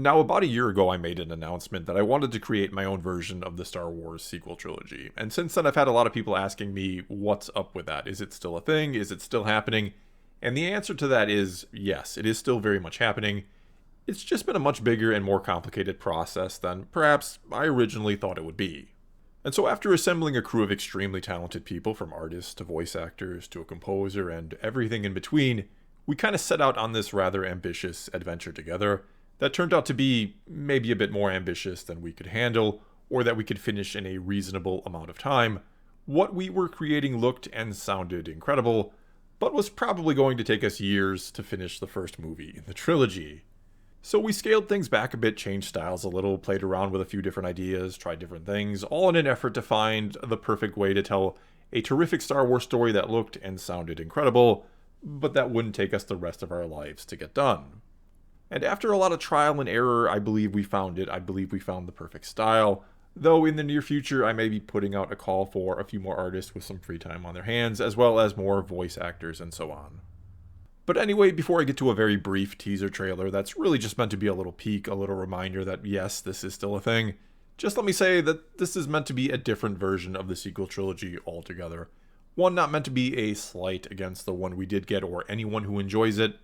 Now, about a year ago, I made an announcement that I wanted to create my own version of the Star Wars sequel trilogy. And since then, I've had a lot of people asking me, what's up with that? Is it still a thing? Is it still happening? And the answer to that is yes, it is still very much happening. It's just been a much bigger and more complicated process than perhaps I originally thought it would be. And so, after assembling a crew of extremely talented people, from artists to voice actors to a composer and everything in between, we kind of set out on this rather ambitious adventure together that turned out to be maybe a bit more ambitious than we could handle, or that we could finish in a reasonable amount of time. What we were creating looked and sounded incredible, but was probably going to take us years to finish the first movie in the trilogy. So we scaled things back a bit, changed styles a little, played around with a few different ideas, tried different things, all in an effort to find the perfect way to tell a terrific Star Wars story that looked and sounded incredible, but that wouldn't take us the rest of our lives to get done. And after a lot of trial and error, I believe we found it. I believe we found the perfect style. Though in the near future, I may be putting out a call for a few more artists with some free time on their hands, as well as more voice actors and so on. But anyway, before I get to a very brief teaser trailer that's really just meant to be a little peek, a little reminder that yes, this is still a thing, just let me say that this is meant to be a different version of the sequel trilogy altogether. One not meant to be a slight against the one we did get or anyone who enjoys it,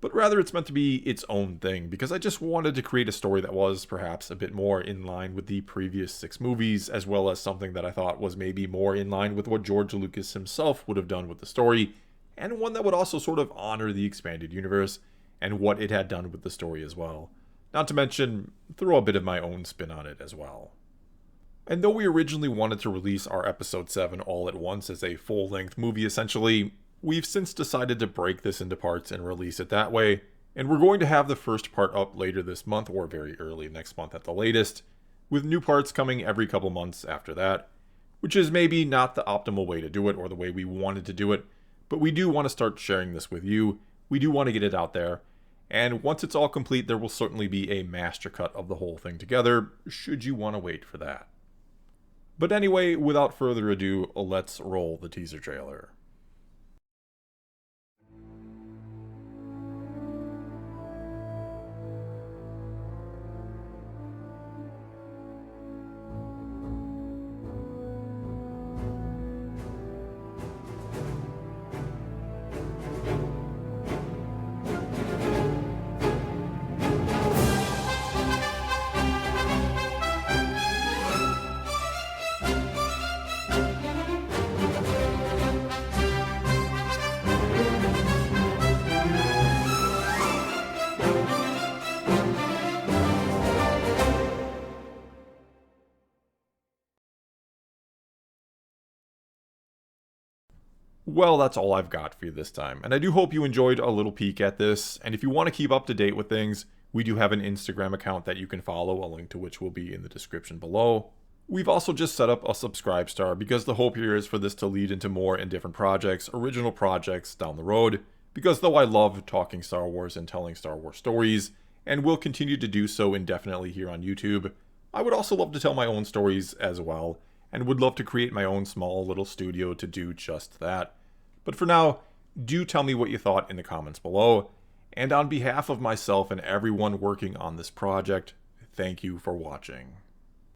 but rather it's meant to be its own thing, because I just wanted to create a story that was perhaps a bit more in line with the previous 6 movies, as well as something that I thought was maybe more in line with what George Lucas himself would have done with the story, and one that would also sort of honor the expanded universe and what it had done with the story as well. Not to mention, throw a bit of my own spin on it as well. And though we originally wanted to release our Episode 7 all at once as a full-length movie essentially, we've since decided to break this into parts and release it that way, and we're going to have the first part up later this month or very early next month at the latest, with new parts coming every couple months after that, which is maybe not the optimal way to do it or the way we wanted to do it, but we do want to start sharing this with you. We do want to get it out there, and once it's all complete, there will certainly be a master cut of the whole thing together, should you want to wait for that. But anyway, without further ado, let's roll the teaser trailer. Well, that's all I've got for you this time, and I do hope you enjoyed a little peek at this, and if you want to keep up to date with things, we do have an Instagram account that you can follow, a link to which will be in the description below. We've also just set up a subscribe star because the hope here is for this to lead into more and different projects, original projects down the road, because though I love talking Star Wars and telling Star Wars stories, and will continue to do so indefinitely here on YouTube, I would also love to tell my own stories as well, and would love to create my own small little studio to do just that. But for now, do tell me what you thought in the comments below, and on behalf of myself and everyone working on this project, thank you for watching.